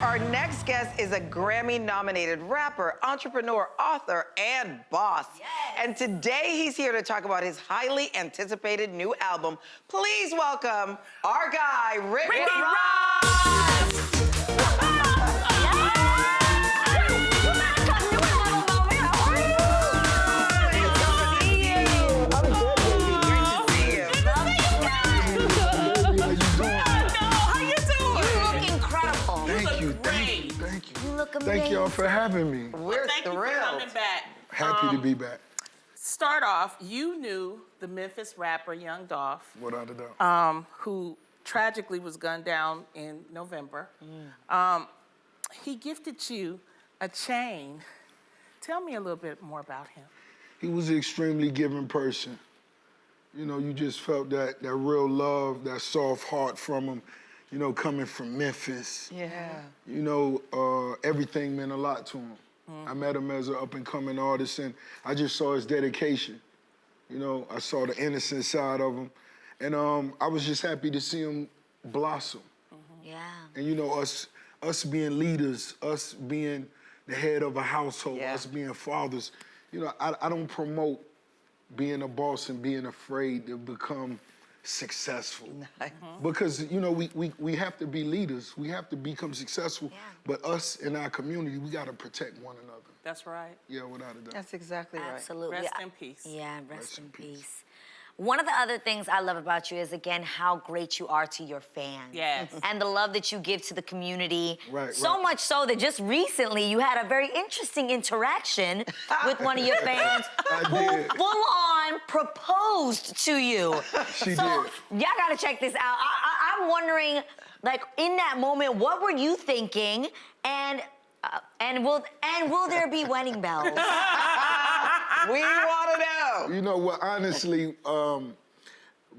Our next guest is a Grammy-nominated rapper, entrepreneur, author, and boss. Yes. And today he's here to talk about his highly anticipated new album. Please welcome our guy, Ricky Ross! Thank y'all for having me. We're Thank thrilled. you for coming back. Happy to be back. Start off, you knew the Memphis rapper Young Dolph, Without a doubt. who tragically was gunned down in November. He gifted you a chain. Tell me a little bit more about him. He was an extremely giving person. You know, you just felt that real love, that soft heart from him, you know, coming from Memphis. Yeah. You know, everything meant a lot to him. I met him as an up-and-coming artist, and I just saw his dedication. You know, I saw the innocent side of him, and I was just happy to see him blossom. Yeah. And you know, us being leaders, us being the head of a household, Yeah. us being fathers, you know, I don't promote being a boss and being afraid to become successful. Because, you know, we have to be leaders. We have to become successful. Yeah. But us in our community, we got to protect one another. That's right. Yeah, without a doubt. That's exactly right. Absolutely. Rest in peace. Yeah, rest in peace. One of the other things I love about you is, again, how great you are to your fans. Yes. And the love that you give to the community. Right, So right. much so that just recently you had a very interesting interaction with one of your fans who did. full-on proposed to you. She so, did. y'all gotta check this out. I'm wondering, like, in that moment, what were you thinking? And will there be wedding bells? We want to know. You know what, honestly,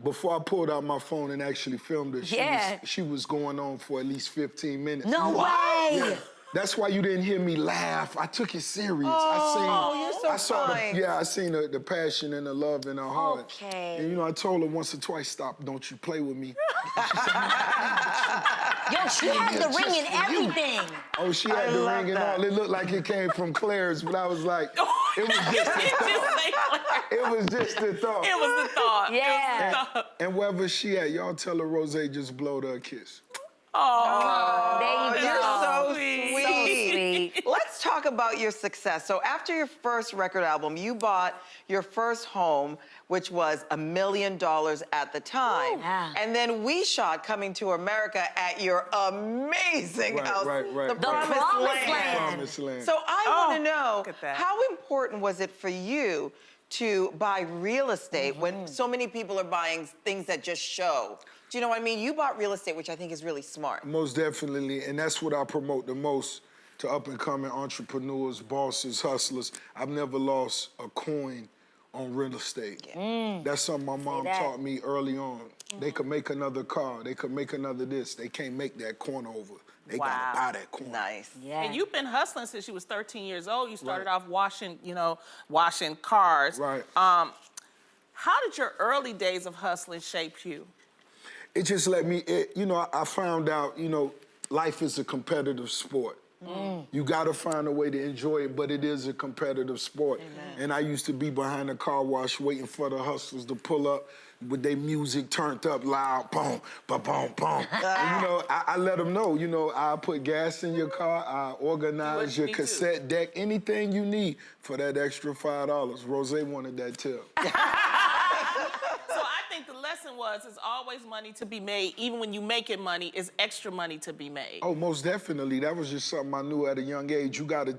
before I pulled out my phone and actually filmed her, she was going on for at least 15 minutes. No way! Yeah. That's why you didn't hear me laugh. I took it serious. you're so I saw kind. I seen the passion and the love in her heart. Okay. And you know, I told her once or twice, stop, don't you play with me. Yo, she had the ring and everything. Oh, she had the ring and all. It looked like it came from Claire's, but I was like, it was just a thought. It was just a thought. It was the thought. Yeah. And wherever she at, y'all tell her Rose just blowed her a kiss. Oh, There you You're go. so sweet. sweet. So sweet. Let's talk about your success. So after your first record album, you bought your first home, which was $1 million at the time. Ooh. Yeah. And then we shot Coming to America at your amazing house, Right. The The Promised Promised Land. Land. Promised Land. So I want to know, look at that. how important was it for you to buy real estate when so many people are buying things that just show? Do you know what I mean? You bought real estate, which I think is really smart. Most definitely, and that's what I promote the most to up-and-coming entrepreneurs, bosses, hustlers. I've never lost a coin on real estate. That's something my mom taught me early on. They could make another car, they could make another this. They can't make that coin over. They gotta buy that coin. Nice. Yeah. And you've been hustling since you was 13 years old. You started off washing cars. Right. How did your early days of hustling shape you? It just let me, you know, I found out, you know, life is a competitive sport. You gotta find a way to enjoy it, but it is a competitive sport. And I used to be behind the car wash waiting for the hustlers to pull up with their music turned up loud, boom, ba-boom, boom. And, you know, I let them know, you know, I put gas in your car, I organize your cassette deck, anything you need for that extra $5. Rose wanted that tip. So I think the lesson was, it's always money to be made. Even when you making money, it's extra money to be made. Oh, most definitely. That was just something I knew at a young age. You gotta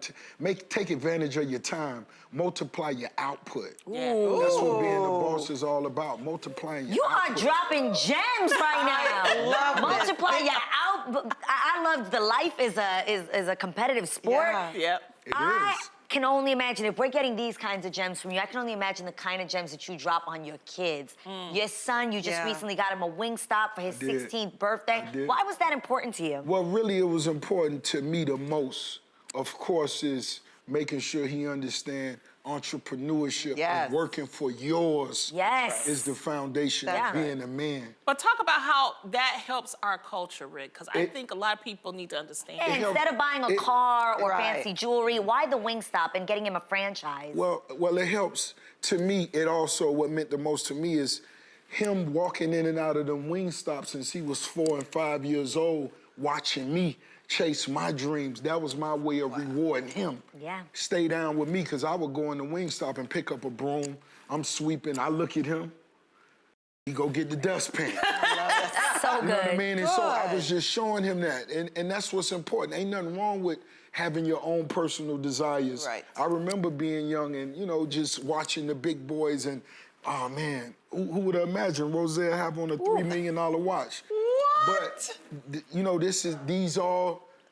take advantage of your time, multiply your output. Yeah. That's what being the boss is all about, multiplying your You output. are dropping gems right now. I love Multiply your out. I love the life is a competitive sport. Yeah. Yep. It I is. can only imagine, if we're getting these kinds of gems from you, I can only imagine the kind of gems that you drop on your kids. Your son, you just recently got him a Wingstop for his did. 16th birthday. I did. Why was that important to you? Well, really, it was important to me the most, of course, is making sure he understand entrepreneurship Yes. and working for yours Yes. is the foundation That's of being a man. But talk about how that helps our culture, Rick, because I It- think a lot of people need to understand. And It instead helps- of buying a it- car or Right. fancy jewelry, why the Wingstop and getting him a franchise? Well, it helps. To me, it also, what meant the most to me is him walking in and out of them Wingstop since he was 4 and 5 years old, watching me chase my dreams. That was my way of rewarding him. Yeah. Stay down with me, because I would go in the Wingstop and pick up a broom. I'm sweeping. I look at him. He go get the dustpan. So You know what I good. mean? And so I was just showing him that. And that's what's important. Ain't nothing wrong with having your own personal desires. Right. I remember being young and, just watching the big boys and, oh man, who would have imagined Roselle have on a $3 million watch? What? But,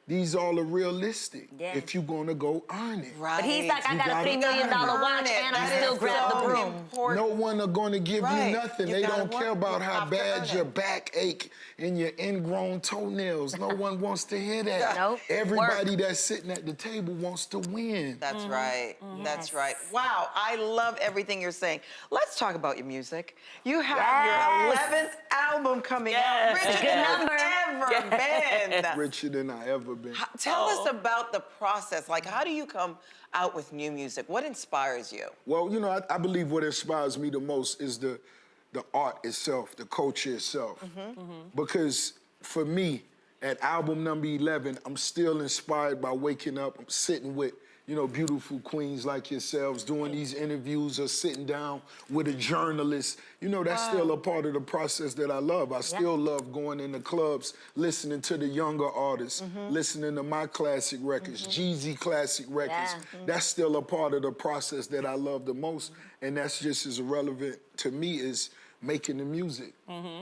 these all are realistic Yeah. if you're gonna go earn it. Right. But he's like, I You got a gotta $3 million earn watch it. and I That still is grab the so broom. important. No one are going to give Right. you nothing. You They gotta don't care work. about You how have to bad earn your it. back ache and your ingrown toenails. No one wants to hear that. Nope. Everybody that's sitting at the table wants to win. That's right. That's Yes. right. Wow, I love everything you're saying. Let's talk about your music. You have Yes. your 11th album coming Yes. out. Richer Good than number. it's ever been. Richer than I ever been. Tell us about the process. Like, how do you come out with new music? What inspires you? Well, I believe what inspires me the most is the art itself, the culture itself. Because for me, at album number 11, I'm still inspired by waking up, I'm sitting with, beautiful queens like yourselves, doing these interviews or sitting down with a journalist. That's still a part of the process that I love. I still love going in the clubs, listening to the younger artists, listening to my classic records, Jeezy classic records. Yeah. That's still a part of the process that I love the most. And that's just as relevant to me as making the music.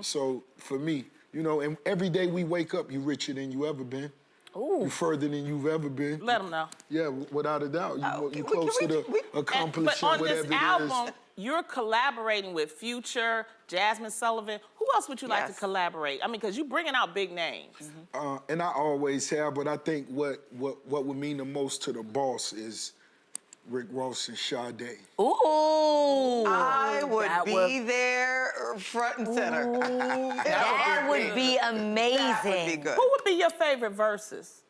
So for me, and every day we wake up, you richer than you ever been. Ooh. You further than you've ever been. Let them know. Yeah, without a doubt. You we- close we- to we- the accomplishing But on whatever this it is. album, you're collaborating with Future, Jasmine Sullivan. Who else would you like to Yes. collaborate? I mean, because you're bringing out big names. And I always have, but I think what would mean the most to the boss is Rick Ross and Sade. Ooh. I would That be would- there front and center. That would be amazing. That would be good. Who would be your favorite verses?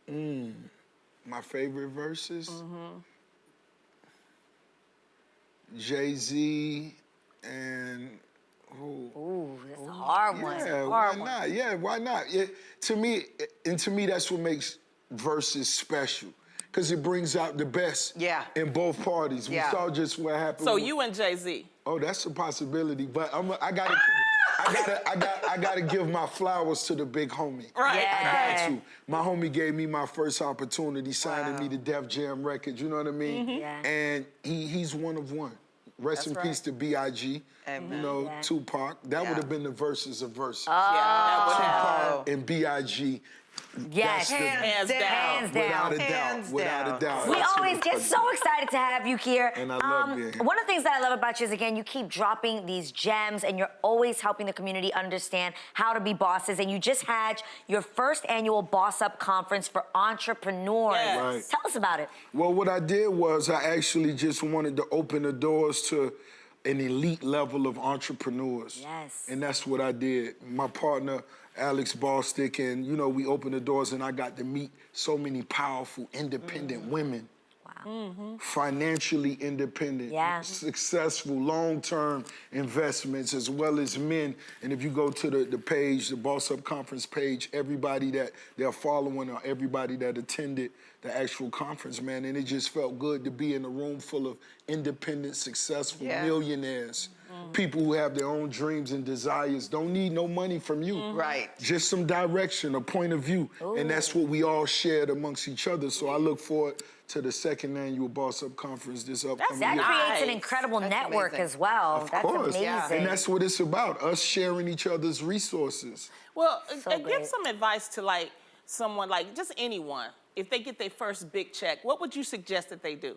My favorite verses? Jay-Z and who? Ooh, that's a hard one. Yeah, why not? Yeah, why not? To me, that's what makes verses special. Because it brings out the best in both parties. We Yeah. saw just what happened. So with- you and Jay-Z. Oh, that's a possibility, but I gotta give my flowers to the big homie. Right. Yeah. I got to. My homie gave me my first opportunity, signing me to Def Jam Records. You know what I mean? Yeah. And he's one of one. Rest in peace to B.I.G. Amen. Yeah. Tupac. That would have been the verses of verses. Yeah. Tupac and B.I.G. Yes. That's the- Hands down. Hands down. Without a doubt. Hands Without down. a doubt. We That's always what- get so excited to have you here. And I love being here. One of the things that I love about you is, again, you keep dropping these gems and you're always helping the community understand how to be bosses. And you just had your first annual Boss Up Conference for entrepreneurs. Yes. Right. Tell us about it. Well, what I did was I actually just wanted to open the doors to an elite level of entrepreneurs. Yes. And that's what I did. My partner, Alex Bostic, and we opened the doors and I got to meet so many powerful, independent women. Wow. Financially independent, Yeah. successful, long-term investments, as well as men. And if you go to the page, the Boss Up Conference page, everybody that they're following or everybody that attended the actual conference, man, and it just felt good to be in a room full of independent, successful millionaires, people who have their own dreams and desires, don't need no money from you. Right. Just some direction, a point of view. And that's what we all shared amongst each other. So I look forward to the second annual Boss Up Conference this upcoming That year. creates an Nice. incredible That's network amazing. as well. Of That's course. amazing. And that's what it's about, us sharing each other's resources. Well, So give great. some advice to someone, just anyone. If they get their first big check, what would you suggest that they do?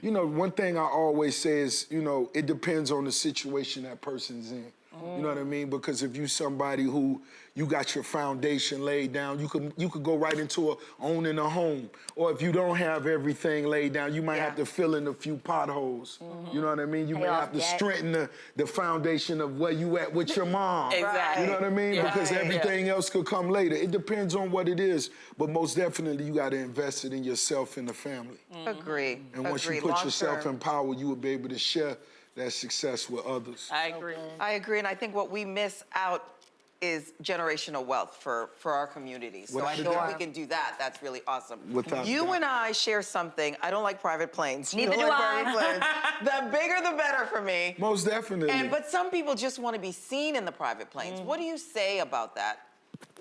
One thing I always say is, it depends on the situation that person's in. You know what I mean? Because if you somebody who you got your foundation laid down, you could go right into owning a home. Or if you don't have everything laid down, you might have to fill in a few potholes. You know what I mean? You may have to strengthen the foundation of where you at with your mom. Exactly. You know what I mean? Because everything else could come later. It depends on what it is, but most definitely you got to invest it in yourself and the family. Agree. And once you put yourself in power, you will be able to share that success with others. I agree. I agree, and I think what we miss out is generational wealth for our communities. So I think if we can do that, that's really awesome. Without you doubt. and I share something. I don't like private planes. Neither You do don't like I. private planes. The bigger, the better for me. Most definitely. But some people just want to be seen in the private planes. What do you say about that?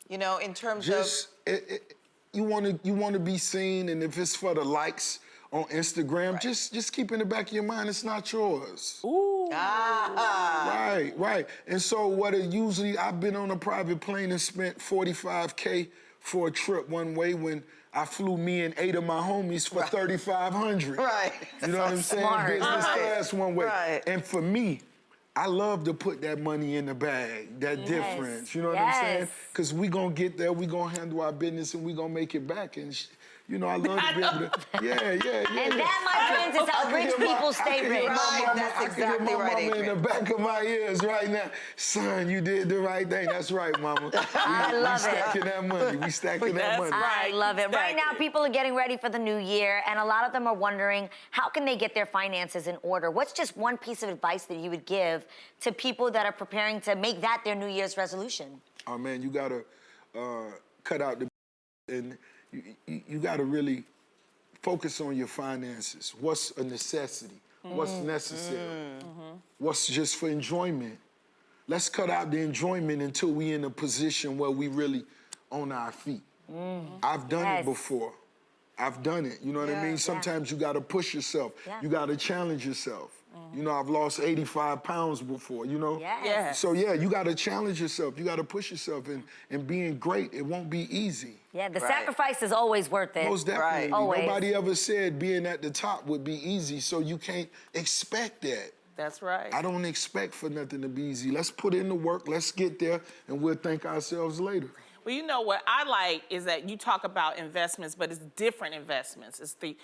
You know, in terms you want to be seen, and if it's for the likes on Instagram, just keep in the back of your mind, it's not yours. Ooh. Right. And so I've been on a private plane and spent $45K for a trip one way when I flew me and 8 of my homies for $3,500. Right. You know what I'm saying? Smart. Business class one way. Right. And for me, I love to put that money in the bag, that difference. You know what I'm saying? Because we gonna get there, we gonna handle our business, and we gonna make it back. And you know, I love to be able to. Yeah. And that, my friends, is how rich people stay rich. That's exactly right, I can hear my mama in Adrian. the back of my ears right now. Son, you did the right thing. That's right, mama. We stacking that money. We stacking that money. I love it. Right now, Exactly. people are getting ready for the new year, and a lot of them are wondering, how can they get their finances in order? What's just one piece of advice that you would give to people that are preparing to make that their New Year's resolution? Oh, man, you got to cut out the and you got to really focus on your finances. What's a necessity? What's necessary? What's just for enjoyment? Let's cut out the enjoyment until we in a position where we really on our feet. I've done it before. I've done it. You know what I mean? Sometimes you got to push yourself. You got to challenge yourself. You know, I've lost 85 pounds before, you know? So, you got to challenge yourself. You got to push yourself. And being great, it won't be easy. Yeah, the sacrifice is always worth it. Most definitely. Always. Nobody ever said being at the top would be easy, so you can't expect that. That's right. I don't expect for nothing to be easy. Let's put in the work, let's get there, and we'll thank ourselves later. Well, you know what I like is that you talk about investments, but it's different investments. It's the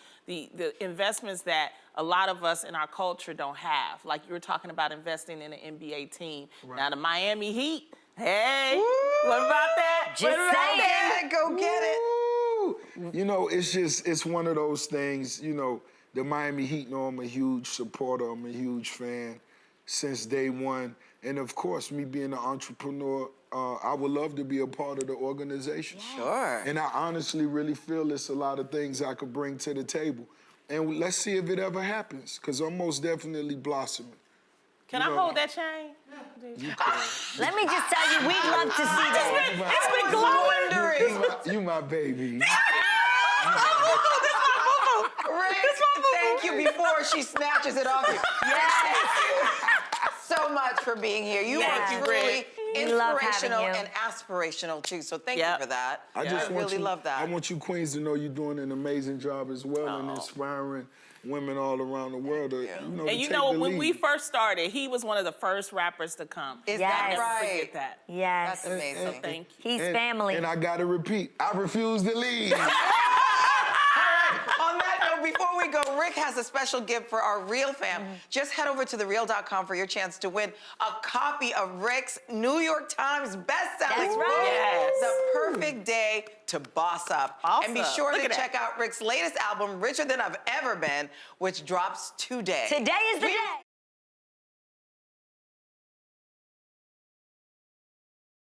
investments that a lot of us in our culture don't have. Like you were talking about investing in an NBA team. Now the Miami Heat, hey, what about that? Just what about saying. that? Go get it. Woo! You know, it's one of those things, you know, the Miami Heat know I'm a huge supporter, I'm a huge fan since day one. And of course, me being an entrepreneur, I would love to be a part of the organization. Sure. And I honestly really feel there's a lot of things I could bring to the table. And let's see if it ever happens, because I'm most definitely blossoming. Can I hold that chain? Let me just tell you, we'd love to see that. It's been glowing. You my baby. Rick, thank you before she snatches it off you. So much for being here. You Thank are you, truly Rick. We love having inspirational you. and aspirational too. So thank you for that. I really love that. I want you queens to know you're doing an amazing job as well and inspiring women all around the world to, And to you take know, the when lead. we first started, he was one of the first rappers to come. Is Yes. that Never right? forget that. Yes. That's amazing. Thank you. He's family. And I gotta repeat, I refuse to leave. On that note, before we go, Rick has a special gift for our Real fam. Just head over to thereal.com for your chance to win a copy of Rick's New York Times best-selling That's book, right. Yes. The Perfect Day to Boss Up. And be Awesome. sure Look to at that. check out Rick's latest album, Richer Than I've Ever Been, which drops today. Today is the day.